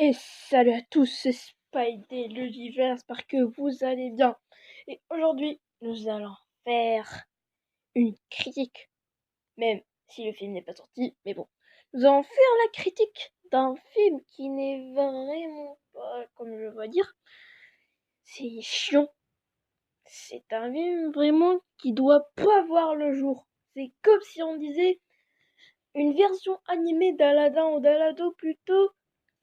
Et salut à tous, c'est Spidey l'univers, j'espère que vous allez bien. Et aujourd'hui, nous allons faire une critique, même si le film n'est pas sorti, mais bon. Nous allons faire la critique d'un film qui n'est vraiment pas, comme je dois dire, c'est chiant. C'est un film vraiment qui doit pas voir le jour. C'est comme si on disait une version animée d'Aladin ou d'Alado plutôt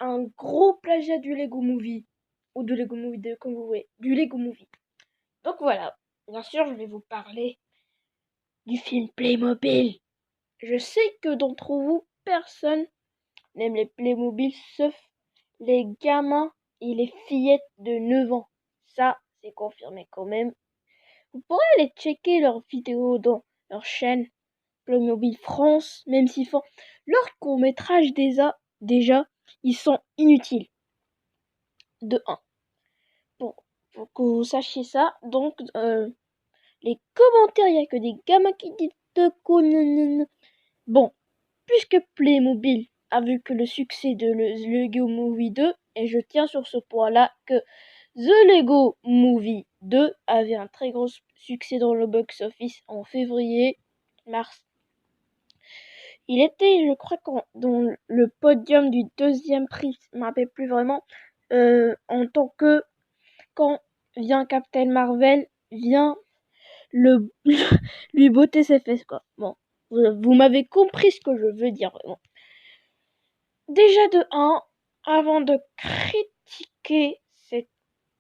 un gros plagiat du Lego Movie. Ou de Lego Movie 2, comme vous voulez. Du Lego Movie. Donc voilà. Bien sûr, je vais vous parler du film Playmobil. Je sais que d'entre vous, personne n'aime les Playmobil sauf les gamins et les fillettes de 9 ans. Ça, c'est confirmé quand même. Vous pourrez aller checker leurs vidéos dans leur chaîne Playmobil France, même s'ils font leur court-métrage déjà, ils sont inutiles. De 1. Pour que vous sachiez ça, donc les commentaires, il n'y a que des gamins qui disent de quoi. Bon, puisque Playmobil a vu que le succès de le Lego Movie 2, et je tiens sur ce point-là que The Lego Movie 2 avait un très gros succès dans le box-office en février-mars. Il était, je crois, dans le podium du deuxième prix, je ne me rappelle plus vraiment, en tant que quand vient Captain Marvel, vient lui botter ses fesses, quoi. Bon, vous m'avez compris ce que je veux dire, vraiment. Déjà de 1, avant de critiquer cette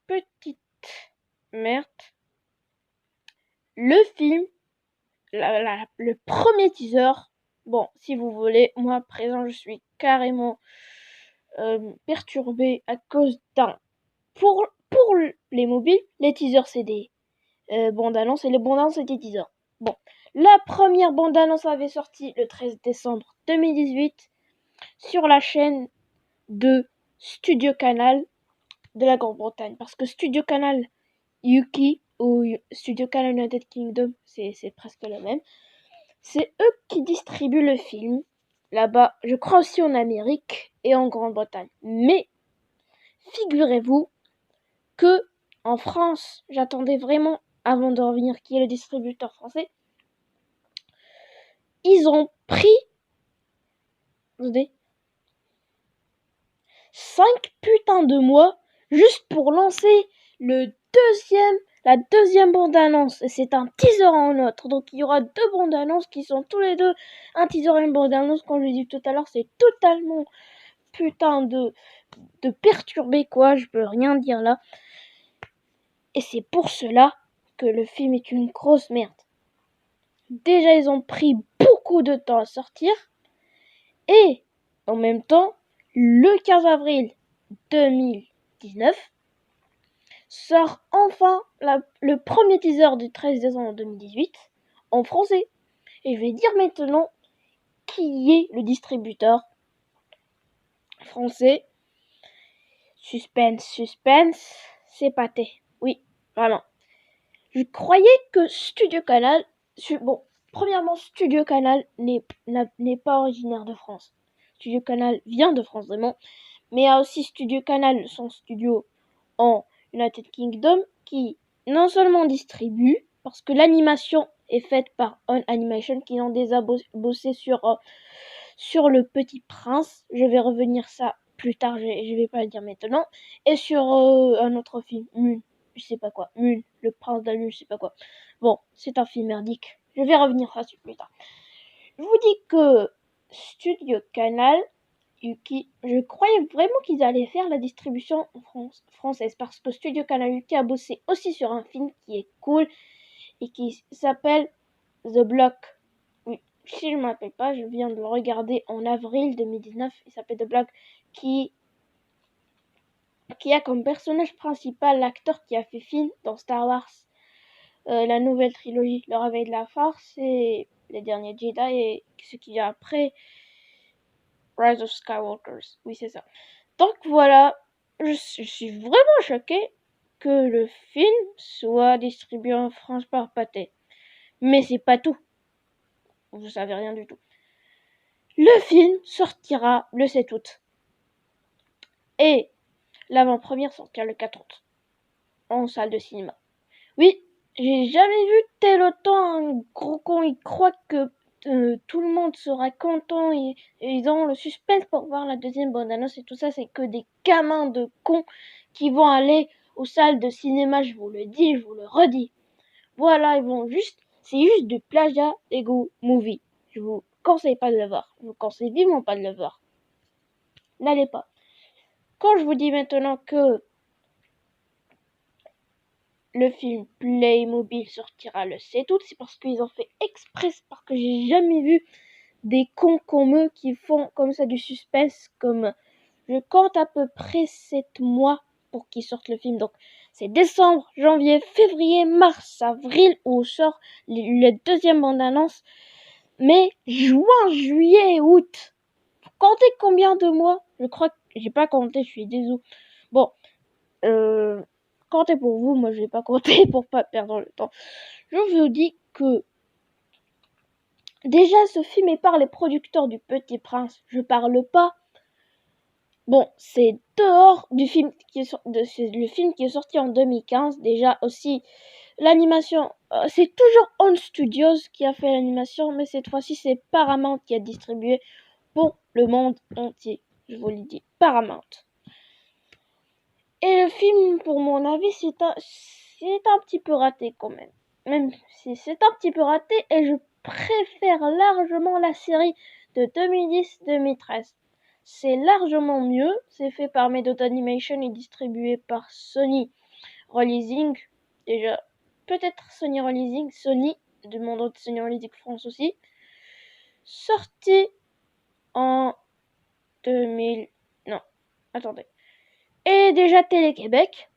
petite merde, le film, le premier teaser, bon, si vous voulez, moi à présent je suis carrément perturbé à cause d'un... Pour les mobiles, les teasers c'est des bandes-annonces et les bandes-annonces c'est des teasers. Bon, la première bande-annonce avait sorti le 13 décembre 2018 sur la chaîne de Studio Canal de la Grande-Bretagne. Parce que Studio Canal UK ou Studio Canal United Kingdom, c'est presque le même. C'est eux qui distribuent le film là-bas, je crois aussi en Amérique et en Grande-Bretagne. Mais figurez-vous que en France, j'attendais vraiment, avant de revenir, qui est le distributeur français, ils ont pris 5 putains de mois juste pour lancer la deuxième bande-annonce. Et c'est un teaser en autre. Donc il y aura 2 bandes-annonces qui sont tous les deux un teaser et une bande-annonce. Comme je l'ai dit tout à l'heure, c'est totalement putain de perturbé, quoi. Je peux rien dire là. Et c'est pour cela que le film est une grosse merde. Déjà, ils ont pris beaucoup de temps à sortir. Et en même temps, le 15 avril 2019, sort enfin le premier teaser du 13 décembre 2018 en français. Et je vais dire maintenant qui est le distributeur français. Suspense, c'est pâté. Oui, vraiment. Je croyais que Studio Canal... Bon, premièrement, Studio Canal n'est pas originaire de France. Studio Canal vient de France, vraiment. Mais il y a aussi Studio Canal, son studio en United Kingdom, qui non seulement distribue, parce que l'animation est faite par On Animation, qui ont déjà bossé sur Le Petit Prince. Je vais revenir ça plus tard, je vais pas le dire maintenant. Et sur un autre film, Moon, je sais pas quoi. Moon, Le Prince de la Lune, je sais pas quoi. Bon, c'est un film merdique. Je vais revenir là-dessus plus tard. Je vous dis que Studio Canal UK, je croyais vraiment qu'ils allaient faire la distribution française parce que Studio Canal UK a bossé aussi sur un film qui est cool et qui s'appelle The Block. Oui, si je ne m'appelle pas, je viens de le regarder en avril 2019. Il s'appelle The Block, qui a comme personnage principal l'acteur qui a fait film dans Star Wars, la nouvelle trilogie, Le Réveil de la Force et Les Derniers Jedi et ce qu'il y a après, Rise of Skywalkers. Oui, c'est ça. Donc voilà, je suis vraiment choquée que le film soit distribué en France par Pathé. Mais c'est pas tout. Vous savez rien du tout. Le film sortira le 7 août. Et l'avant-première sortira le 4 août en salle de cinéma. Oui, j'ai jamais vu tel autant un gros con. Il croit que tout le monde sera content et ils ont le suspense pour voir la deuxième bande-annonce et tout ça. C'est que des gamins de cons qui vont aller aux salles de cinéma. Je vous le dis, je vous le redis. Voilà, c'est juste du plagiat Lego Movie. Je vous conseille pas de le voir. Je vous conseille vivement pas de le voir. N'allez pas. Quand je vous dis maintenant que le film Playmobil sortira le 7 août, c'est parce qu'ils ont fait express, parce que j'ai jamais vu des cons comme eux qui font comme ça du suspense. Comme je compte à peu près 7 mois pour qu'ils sortent le film. Donc c'est décembre, janvier, février, mars, avril où sort le deuxième bande-annonce. Mais juin, juillet, août. Vous comptez combien de mois? Je crois que j'ai pas compté, je suis désolé. Bon, comptez pour vous, moi je vais pas compter pour pas perdre le temps. Je vous dis que déjà ce film est par les producteurs du Petit Prince. Je parle pas. Bon, c'est dehors du film c'est le film qui est sorti en 2015. Déjà aussi l'animation, c'est toujours On Studios qui a fait l'animation, mais cette fois-ci c'est Paramount qui a distribué pour le monde entier. Je vous le dis, Paramount. Et le film, pour mon avis, c'est un petit peu raté quand même. Même si c'est un petit peu raté, et je préfère largement la série de 2010-2013. C'est largement mieux. C'est fait par Method Animation et distribué par Sony Releasing. Déjà, peut-être Sony Releasing, Sony, du monde de Sony Releasing France aussi. Sorti en 2000... Non, attendez. Et déjà Télé-Québec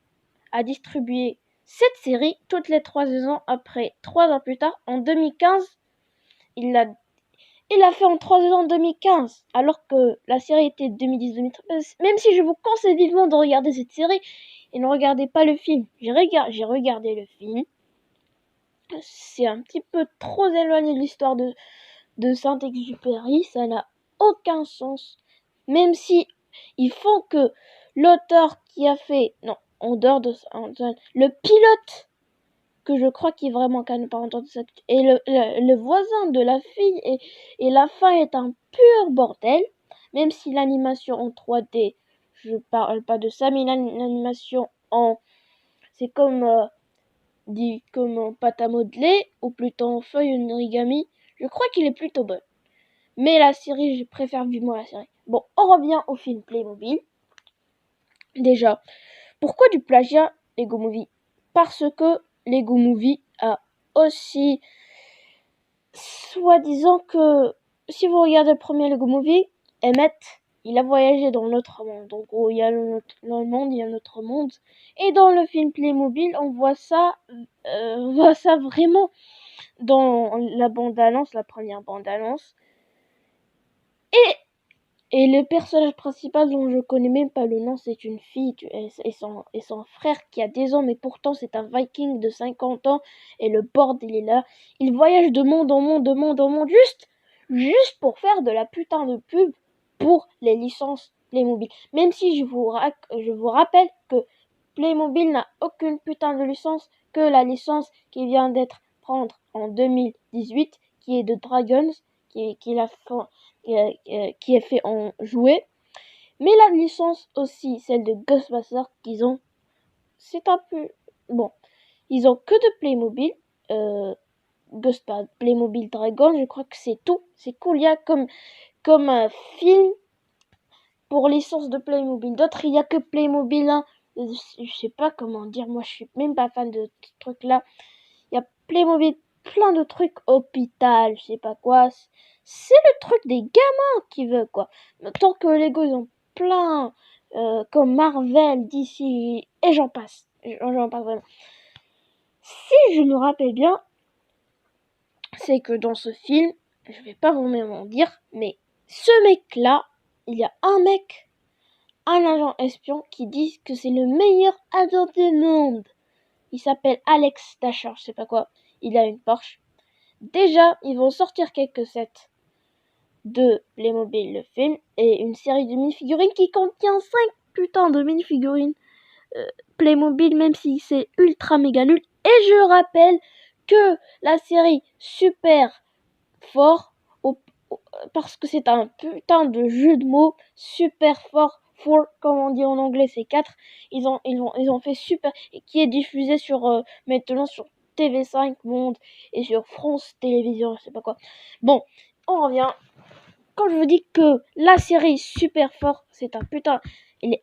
a distribué cette série toutes les 3 saisons après 3 ans plus tard, en 2015. Il l'a fait en 3 saisons en 2015, alors que la série était 2010-2013. Même si je vous conseille vivement de regarder cette série, et ne regardez pas le film. J'ai regardé le film. C'est un petit peu trop éloigné de l'histoire de Saint-Exupéry. Ça n'a aucun sens. Même si ils font que l'auteur qui a fait... Non, en dehors de ça, le pilote, que je crois qu'il est vraiment canon par de ça, et le voisin de la fille, et la fin est un pur bordel. Même si l'animation en 3D, je parle pas de ça, mais l'animation en... C'est comme... comme en pâte à modeler, ou plutôt en feuille origami. Je crois qu'il est plutôt bon. Mais la série, je préfère vivement la série. Bon, on revient au film Playmobil. Déjà, pourquoi du plagiat Lego Movie? Parce que Lego Movie a aussi, soi-disant que, si vous regardez le premier Lego Movie, Emmett, il a voyagé dans notre monde. Donc, il y a dans le monde, il y a notre monde. Et dans le film Playmobil, on voit ça vraiment dans la bande-annonce, la première bande-annonce. Et le personnage principal dont je connais même pas le nom, c'est une fille et son frère qui a des ans, mais pourtant c'est un viking de 50 ans et le board il est là. Il voyage de monde en monde, de monde en monde, juste pour faire de la putain de pub pour les licences Playmobil. Même si je vous rappelle que Playmobil n'a aucune putain de licence que la licence qui vient d'être prendre en 2018, qui est de Dragons, qui est fait en jouet, mais la licence aussi, celle de Ghostbusters qu'ils ont, c'est un peu bon. Ils ont que de Playmobil, Playmobil Dragon, je crois que c'est tout. C'est cool, il y a comme un film pour licence de Playmobil. D'autres, il y a que Playmobil 1. Je sais pas comment dire, moi je suis même pas fan de ce truc là. Il y a Playmobil, plein de trucs, hôpital, je sais pas quoi. C'est le truc des gamins qui veulent quoi. Tant que Lego ils ont plein, comme Marvel, DC, et j'en passe. J'en passe vraiment. Si je me rappelle bien, c'est que dans ce film, je vais pas vous même en dire, mais ce mec là, il y a un agent espion qui dit que c'est le meilleur agent du monde. Il s'appelle Alex Dasher, je sais pas quoi. Il a une Porsche. Déjà, ils vont sortir quelques sets de Playmobil, le film, et une série de mini-figurines qui contient 5 putain de mini-figurine Playmobil, même si c'est ultra méga nul. Et je rappelle que la série Super Fort, parce que c'est un putain de jeu de mots, Super Fort, comme on dit en anglais, c'est 4. Ils ont fait super, et qui est diffusé sur maintenant sur TV5 Monde et sur France Télévisions, je sais pas quoi. Bon, on revient. Quand je vous dis que la série Super Fort, c'est un putain, il est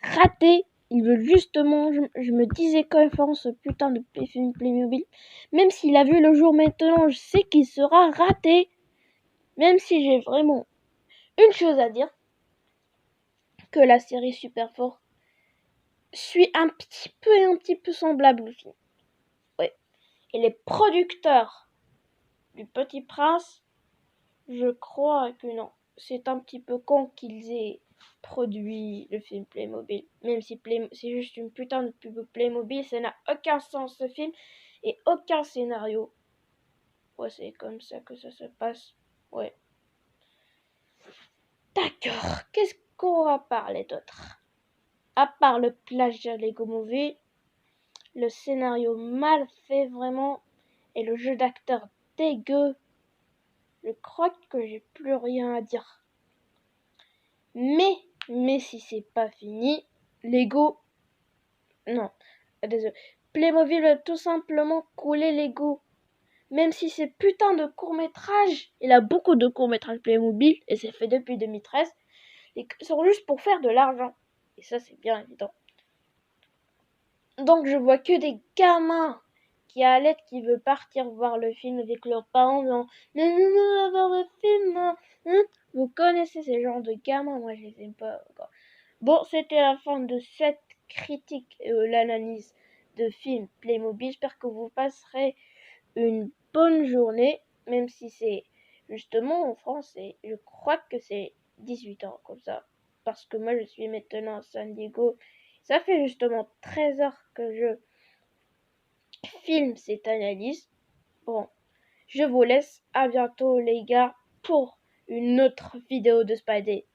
raté. Il veut justement, je me disais quand même ce putain de film Playmobil, même s'il a vu le jour maintenant, je sais qu'il sera raté. Même si j'ai vraiment une chose à dire, que la série Super Fort suit un petit peu semblable au film. Ouais. Et les producteurs du Petit Prince, je crois que non. C'est un petit peu con qu'ils aient produit le film Playmobil. Même si c'est juste une putain de pub Playmobil, ça n'a aucun sens ce film et aucun scénario. Ouais, c'est comme ça que ça se passe. Ouais. D'accord. Qu'est-ce qu'on va parler d'autre? À part le plagiat Lego Movie, le scénario mal fait vraiment et le jeu d'acteur dégueu, je crois que j'ai plus rien à dire. Mais si c'est pas fini, Lego, non, désolé, Playmobil va tout simplement couler Lego. Même si c'est putain de court-métrage, il a beaucoup de courts-métrages Playmobil et c'est fait depuis 2013, ils sont juste pour faire de l'argent. Et ça c'est bien évident. Donc je vois que des gamins qui allaitent, qui veulent partir voir le film avec leurs parents, disant non, on va voir le film, hein. Vous connaissez ces genres de gamins, moi je les aime pas encore. Bon, c'était la fin de cette critique et l'analyse de film Playmobil. J'espère que vous passerez une bonne journée, même si c'est justement en France, et je crois que c'est 18 ans comme ça, parce que moi je suis maintenant à San Diego. Ça fait justement 13 heures que je filme cette analyse. Bon, je vous laisse. À bientôt les gars pour une autre vidéo de Spidey.